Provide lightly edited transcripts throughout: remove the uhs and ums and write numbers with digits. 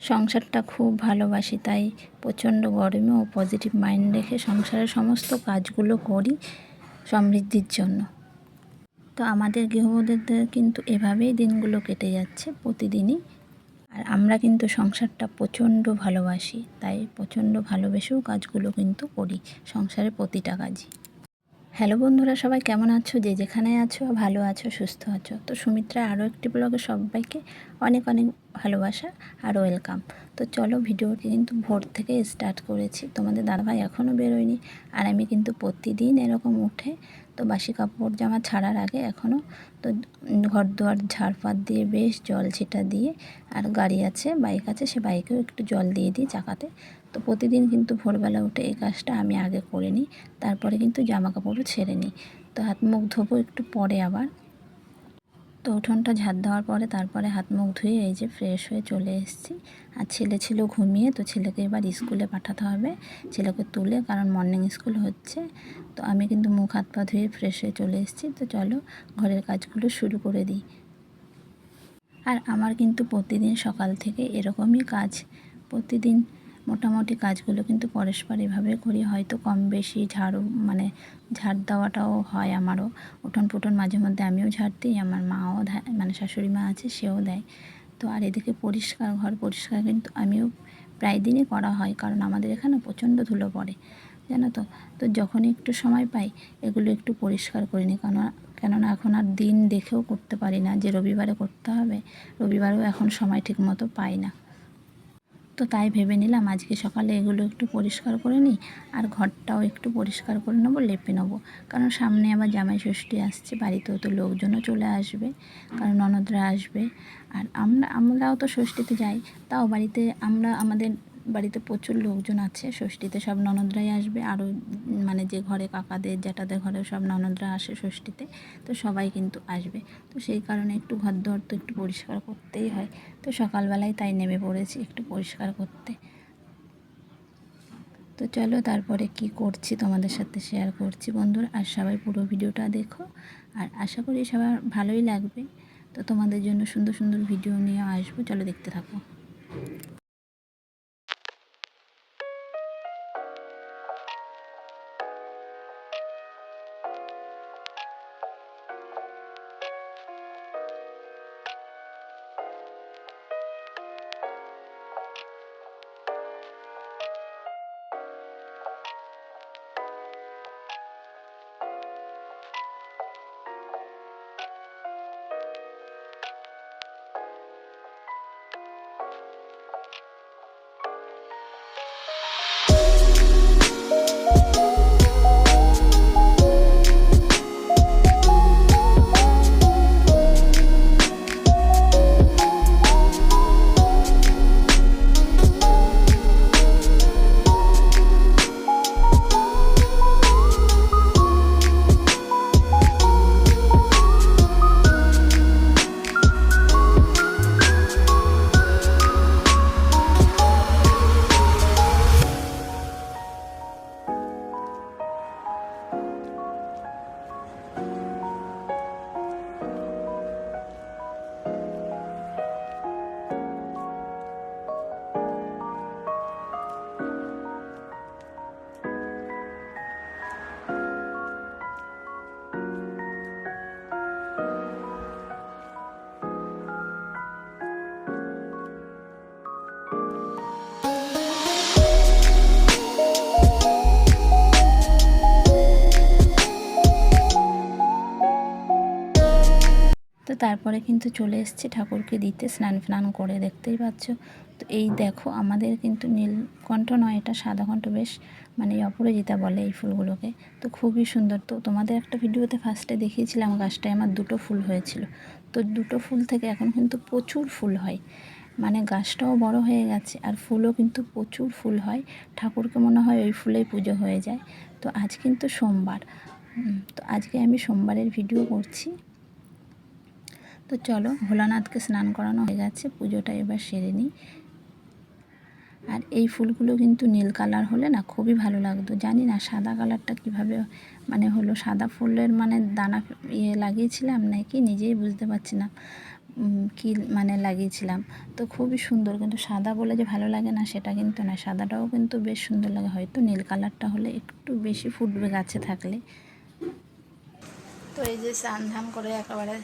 সংসারটা খুব ভালোবাসি, তাই প্রচণ্ড গরমেও পজিটিভ মাইন্ড রেখে সংসারের সমস্ত কাজগুলো করি সমৃদ্ধির জন্য। তো আমাদের গৃহবধূদের কিন্তু এভাবেই দিনগুলো কেটে যাচ্ছে প্রতিদিনই। আর আমরা কিন্তু সংসারটা প্রচণ্ড ভালোবাসি, তাই প্রচণ্ড ভালোবেসেও কাজগুলো কিন্তু করি, সংসারের প্রতিটা কাজই। হ্যালো বন্ধুরা, সবাই কেমন আছো? যে যেখানে আছো ভালো আছো, সুস্থ আছো। তো সুমিত্রা আরও একটি ব্লগে সবাইকে অনেক অনেক ভালোবাসা আর ওয়েলকাম। তো চলো, ভিডিওটি কিন্তু ভোর থেকে স্টার্ট করেছি, তোমাদের দাদাভাই এখনও বেরোয়নি। আর আমি কিন্তু প্রতিদিন এরকম উঠে তো বাসি কাপড় জামা ছাড়ার আগে এখনও তো ঘর দুয়ার ঝাড়পাত দিয়ে বেশ জল ছিটা দিয়ে, আর গাড়ি আছে, বাইক আছে, সে বাইকেও একটু জল দিয়ে দিই চাকাতে। তো প্রতিদিন কিন্তু ভোরবেলা উঠে এই কাজটা আমি আগে করে নিই, তারপরে কিন্তু জামা কাপড়ও ছেড়ে নিই। তো হাত মুখ ধোবো একটু পরে আবার। তো উঠোনটা ঝাড় দেওয়ার পরে তারপরে হাত মুখ ধুয়ে এই যে ফ্রেশ হয়ে চলে এসেছি। আর ছেলে ছিল ঘুমিয়ে, তো ছেলেকে এবার স্কুলে পাঠাতে হবে, ছেলেকে তুলে, কারণ মর্নিং স্কুল হচ্ছে। তো আমি কিন্তু মুখ হাত পা ধুয়ে ফ্রেশ হয়ে চলে এসেছি। তো চলো ঘরের কাজগুলো শুরু করে দিই। আর আমার কিন্তু প্রতিদিন সকাল থেকে এরকমই কাজ, প্রতিদিন মোটামুটি কাজগুলো কিন্তু পরস্পর এভাবে করি। হয়তো কম বেশি ঝাড়ু ঝাড় দেওয়াটাও হয় আমারও, উঠোন পুঠোন মাঝে মধ্যে আমিও ঝাড় দিই, আমার মাও শাশুড়ি মা আছে, সেও দেয়। তো আর এদিকে পরিষ্কার ঘর পরিষ্কার কিন্তু আমিও প্রায় দিনই করা হয়, কারণ আমাদের এখানে প্রচণ্ড ধুলো পড়ে, জানো তো। তো যখনই একটু সময় পাই এগুলো একটু পরিষ্কার করে নিই, কেননা এখন আর দিন দেখেও করতে পারি না যে রবিবারে করতে হবে, রবিবারেও এখন সময় ঠিকমতো পাই না। তো তাই ভেবে নিলাম আজকে সকালে এগুলো একটু পরিষ্কার করে নিই, আর ঘরটাও একটু পরিষ্কার করে নেবো, লেপে নেবো। কারণ সামনে আবার জামাই ষষ্ঠী আসছে, বাড়িতেও তো লোকজনও চলে আসবে, কারণ ননদরা আসবে। আর আমরাও তো ষষ্ঠীতে যাই, তাও আমাদের বাড়িতে প্রচুর লোকজন আছে ষষ্ঠীতে, সব ননদরাই আসবে। আরও যে ঘরে কাকাদের জ্যাঠাদের ঘরেও সব ননদরা আসে ষষ্ঠীতে, তো সবাই কিন্তু আসবে। তো সেই কারণে একটু ঘর দর তো একটু পরিষ্কার করতেই হয়। তো সকালবেলায় তাই নেমে পড়েছি একটু পরিষ্কার করতে। তো চলো তারপরে কি করছি তোমাদের সাথে শেয়ার করছি বন্ধুরা। আর সবাই পুরো ভিডিওটা দেখো, আর আশা করি সবার ভালোই লাগবে। তো তোমাদের জন্য সুন্দর সুন্দর ভিডিও নিয়ে আসবো, চলো দেখতে থাকো। তো তারপরে কিন্তু চলে এসেছি ঠাকুরকে দিতে, স্নান করে, দেখতেই পাচ্ছ। তো এই দেখো, আমাদের কিন্তু নীলকণ্ঠ নয়, এটা সাদাকণ্ঠ, বেশ অপরাজিতা বলে এই ফুলগুলোকে। তো খুবই সুন্দর। তো তোমাদের একটা ভিডিওতে ফার্স্টে দেখিয়েছিলাম গাছটায় আমার দুটো ফুল হয়েছিল। তো দুটো ফুল থেকে এখন কিন্তু প্রচুর ফুল হয়, গাছটাও বড় হয়ে গেছে, আর ফুলও কিন্তু প্রচুর ফুল হয়। ঠাকুরকে মনে হয় ওই ফুলেই পুজো হয়ে যায়। তো আজ কিন্তু সোমবার, তো আজকে আমি সোমবারের ভিডিও করছি। তো চলো, ভোলানাথকে স্নান করানো হয়ে গেছে, পুজোটা এবার সেরে নিই। আর এই ফুলগুলো কিন্তু নীল কালার হলে না খুবই ভালো লাগতো, জানি না সাদা কালারটা কীভাবে হলো। সাদা ফুলের দানা লাগিয়েছিলাম নাকি নিজেই বুঝতে পারছি না। কি মানে লাগিয়েছিলাম। তো খুবই সুন্দর, কিন্তু সাদা বলে যে ভালো লাগে না সেটা কিন্তু না, সাদাটাও কিন্তু বেশ সুন্দর লাগে। হয়তো নীল কালারটা হলে একটু বেশি ফুটবে গাছে থাকলে। তো এই যে স্নান ধান করে একেবারে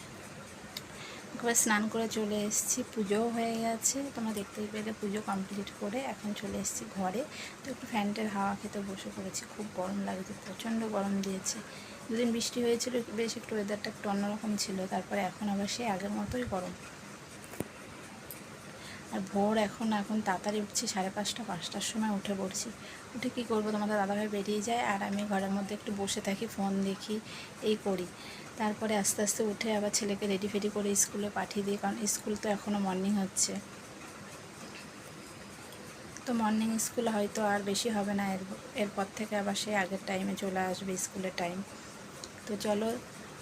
স্নান করে চলে এসেছি, পুজোও হয়ে গেছে, তোমরা দেখতেই পেলে পুজো কমপ্লিট করে এখন চলে এসেছি ঘরে। তো একটু ফ্যানটার হাওয়া খেতে বসে পড়েছি, খুব গরম লাগছে, প্রচণ্ড গরম দিয়েছে। দুদিন বৃষ্টি হয়েছিল, বেশ একটু ওয়েদারটা একটু অন্যরকম ছিল, তারপরে এখন আবার সেই আগের মতোই গরম। আর ভোর এখন তাড়াতাড়ি উঠছি, 5:30 5টার সময় উঠে পড়ছি। উঠে কী করবো, তোমাদের দাদাভাই বেরিয়ে যায় আর আমি ঘরের মধ্যে একটু বসে থাকি, ফোন দেখি, এই করি। তারপরে আস্তে আস্তে উঠে আবার ছেলেকে রেডি ফেডি করে স্কুলে পাঠিয়ে দিই, কারণ স্কুল তো এখনও মর্নিং হচ্ছে। তো মর্নিং স্কুল হয়তো আর বেশি হবে না, এরপর থেকে আবার সেই আগের টাইমে চলে আসবে স্কুলের টাইম। তো চলো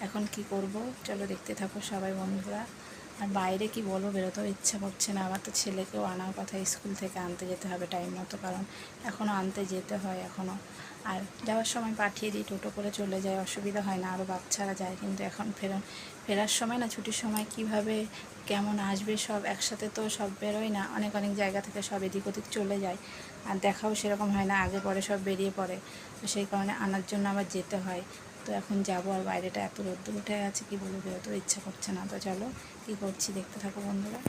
এখন কি করব, চলো দেখতে থাকো সবাই বন্ধুরা। আর বাইরে কি বলো, বেরোতেও ইচ্ছা করছে না। আবার তো ছেলেকেও আনার কথা, স্কুল থেকে আনতে যেতে হবে টাইম মতো, কারণ এখনও আনতে যেতে হয় এখনও। আর যাওয়ার সময় পাঠিয়ে দিই, টোটো করে চলে যায়, অসুবিধা হয় না, আরও বাচ্চারা যায়। কিন্তু এখন ফেরার সময় না, ছুটির সময় কিভাবে কেমন আসবে সব একসাথে, তো সব বেরোয় না, অনেক অনেক জায়গা থেকে সব এদিক ওদিক চলে যায়, আর দেখাও সেরকম হয় না, আগে পরে সব বেরিয়ে পড়ে। তো সেই কারণে আনার জন্য আবার যেতে হয়। তো এখন যাবো, আর বাইরেটা এত রোদ্দুর উঠে গেছে, কি বলবো, বেরোতেও ইচ্ছা করছে না। তো চলো কী করছি দেখতে থাকো বন্ধুরা।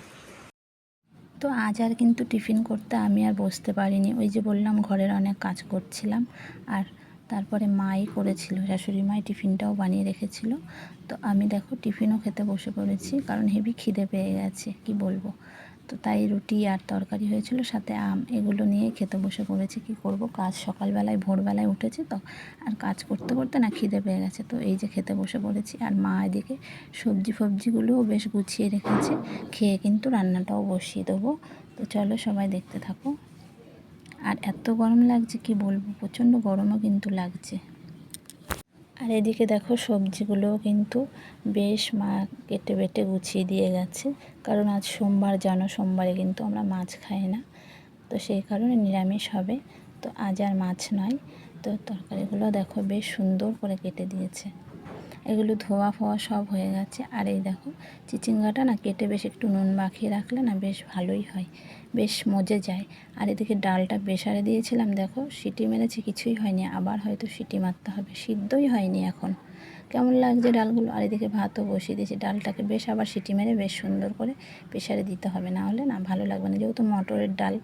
তো আজ আর কিন্তু টিফিন করতে আমি আর বসতে পারিনি, ওই যে বললাম ঘরের অনেক কাজ করছিলাম, আর তারপরে মাই করেছিল, শাশুড়ি মাই টিফিনটাও বানিয়ে রেখেছিল। তো আমি দেখো টিফিনও খেতে বসে পড়েছি, কারণ হেভি খিদে পেয়ে গেছে, কি বলবো। তো তাই রুটি আর তরকারি হয়েছিল, সাথে আম, এগুলো নিয়ে খেতে বসে পড়েছি। কি করব, কাজ সকালবেলায় ভোরবেলায় উঠেছি তো, আর কাজ করতে করতে না খিদে পেয়ে গেছে। তো এই যে খেতে বসে পড়েছি, আর মা এদিকে সবজিগুলোও বেশ গুছিয়ে রেখেছে, খেয়ে কিন্তু রান্নাটাও বসিয়ে দেবো। তো চলো সবাই দেখতে থাকো। আর এত গরম লাগছে কি বলবো, প্রচণ্ড গরমও কিন্তু লাগছে। আর এদিকে দেখো সবজিগুলোও কিন্তু বেশ মা কেটে বেটে গুছিয়ে দিয়ে গেছে, কারণ আজ সোমবার, জানো সোমবারে কিন্তু আমরা মাছ খাই না, তো সেই কারণে নিরামিষ হবে। তো আজ আর মাছ নয়। তো তরকারিগুলো দেখো বেশ সুন্দর করে কেটে দিয়েছে, এগুলো ধোয়া ফোয়া সব হয়ে গেছে। আর এই দেখো চিচিঙ্গাটা না কেটে বেশ একটু নুন মাখিয়ে রাখলে না বেশ ভালোই হয়, বেশ মজে যায়। আর এদিকে ডালটা প্রেসারে দিয়েছিলাম, দেখো সিটি মেরেছি, কিছুই হয়নি, আবার হয়তো সিটি মারতে হবে, সিদ্ধই হয়নি এখন, কেমন লাগছে ডালগুলো। আর এদিকে ভাতও বসিয়ে দিয়েছি, ডালটাকে বেশ আবার সিটি মেরে বেশ সুন্দর করে প্রেসারে দিতে হবে, না হলে না ভালো লাগবে না, যেহেতু মটরের ডাল।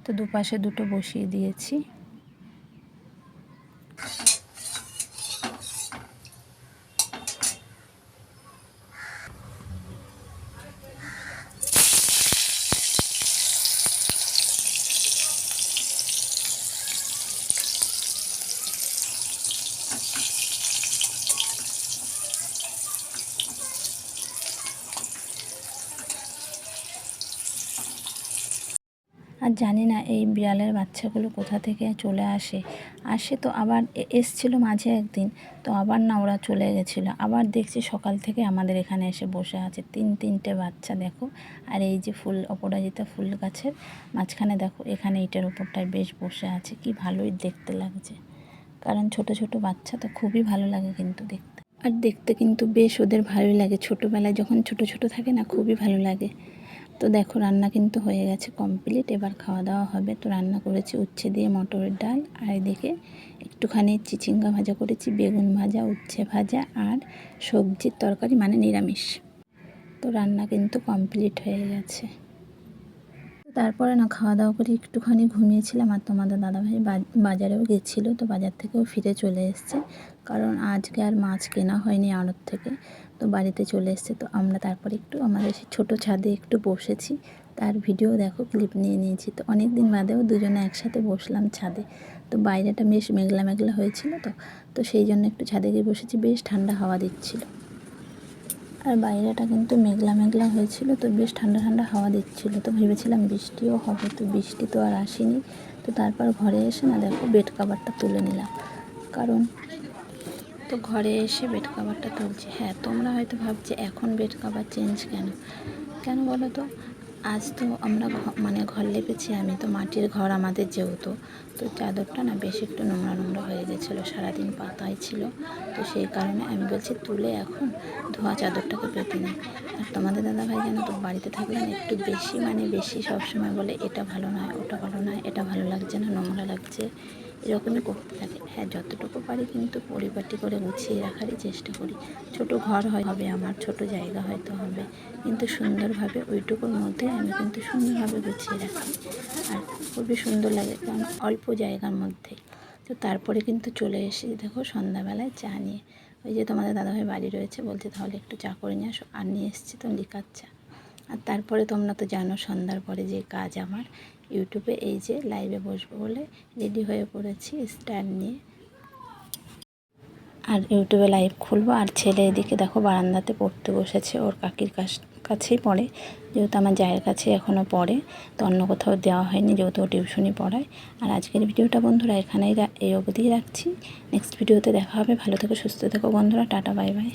তো দুপাশে দুটো বসিয়ে দিয়েছি। আর জানি না এই বিড়ালের বাচ্চাগুলো কোথা থেকে চলে আসে তো আবার এসছিল মাঝে একদিন, তো আবার না ওরা চলে গেছিলো, আবার দেখছি সকাল থেকে আমাদের এখানে এসে বসে আছে, তিনটে বাচ্চা দেখো। আর এই যে অপরাজিতা ফুল গাছের মাঝখানে দেখো, এখানে ইটের ওপরটায় বেশ বসে আছে, কি ভালোই দেখতে লাগছে, কারণ ছোট ছোট বাচ্চা তো খুবই ভালো লাগে কিন্তু দেখতে। আর দেখতে কিন্তু বেশ ওদের ভালোই লাগে, ছোটোবেলায় যখন ছোট ছোট থাকে না, খুবই ভালো লাগে। তো দেখো রান্না কিন্তু হয়ে গেছে কমপ্লিট, এবার খাওয়া দাওয়া হবে। তো রান্না করেছি উচ্ছে দিয়ে মটরের ডাল, আর এদিকে একটুখানি চিচিঙ্গা ভাজা করেছি, বেগুন ভাজা, উচ্ছে ভাজা, আর সবজির তরকারি মানে নিরামিষ। তো রান্না কিন্তু কমপ্লিট হয়ে গেছে। তারপরে না খাওয়া দাওয়া করে একটুখানি ঘুমিয়েছিলাম, আর তোমাদের দাদাভাই বাজারেও গেছিলো, তো বাজার থেকেও ফিরে চলে এসছে, কারণ আজকে আর মাছ কেনা হয়নি আড়ত থেকে, তো বাড়িতে চলে এসছে। তো আমরা তারপরে একটু আমাদের ছোটো ছাদে একটু বসেছি, তার ভিডিও দেখো, ক্লিপ নিয়ে নিয়েছি। তো অনেক দিন বাদেও দুজনে একসাথে বসলাম ছাদে। তো বাইরেটা বেশ মেঘলা মেঘলা হয়েছিল, তো সেই জন্য একটু ছাদে গিয়ে বসেছি, বেশ ঠান্ডা হাওয়া দিচ্ছিল। আর বাইরেটা কিন্তু মেঘলা মেঘলা হয়েছিল, তো বেশ ঠান্ডা ঠান্ডা হাওয়া দিচ্ছিল। তো ভেবেছিলাম বৃষ্টিও হবে, তো বৃষ্টি তো আর আসেনি। তো তারপর ঘরে এসে না দেখো বেড কাভারটা তুলে নিলাম, কারণ তো ঘরে এসে বেড কাভারটা তুলছি। হ্যাঁ, তোমরা হয়তো ভাবছে এখন বেড কাভার চেঞ্জ কেন বলো তো, আজ তো আমরা মানে ঘর লেপেছি, আমি তো মাটির ঘর আমাদের যেহেতু, তো চাদরটা না বেশ একটু নোংরা নোংরা হয়ে গেছিলো, সারাদিন পাতাই ছিল। তো সেই কারণে আমি বলছি তুলে এখন ধোয়া চাদরটাকে পেতে নিই। আর তোমাদের দাদাভাই জানো তো বাড়িতে থাকলে না একটু বেশি মানে বেশি সবসময় বলে এটা ভালো নয়, ওটা ভালো নয়, এটা ভালো লাগছে না, নোংরা লাগছে, এরকমই করতে থাকে। হ্যাঁ, যতটুকু পারি কিন্তু পরিপাটি করে গুছিয়ে রাখারই চেষ্টা করি। ছোট ঘর হবে আমার, ছোট জায়গা হয়তো হবে, কিন্তু সুন্দরভাবে ওইটুকুর মধ্যে আমি কিন্তু সুন্দরভাবে গুছিয়ে রাখি। আর খুবই সুন্দর লাগে, কারণ অল্প জায়গার মধ্যে। তো তারপরে কিন্তু চলে এসে দেখো সন্ধ্যাবেলায় চা নিয়ে। ওই যে তোমাদের দাদাভাই বাড়ি রয়েছে, বলছে তাহলে একটু চা করে নিয়ে আসো, আর নিয়ে এসেছি তো লিকার চা। আর তারপরে তোমরা তো জানো সন্ধ্যার পরে যে কাজ আমার, ইউটিউবে এই যে লাইভে বসবো বলে রেডি হয়ে পড়েছি স্ট্যান্ড নিয়ে। আর ইউটিউবে লাইভ খুলবো। আর ছেলে এদিকে দেখো বারান্দাতে পড়তে বসেছে, ওর কাকির কাছেই পড়ে, যেহেতু আমার জায়ের কাছে এখনও পড়ে, তো অন্য কোথাও দেওয়া হয়নি, যেহেতু ও টিউশনি পড়ায়। আর আজকের ভিডিওটা বন্ধুরা এখানেই এই অবধিই রাখছি। নেক্সট ভিডিওতে দেখা হবে। ভালো থেকো, সুস্থ থেকো বন্ধুরা, টাটা, বাই বাই।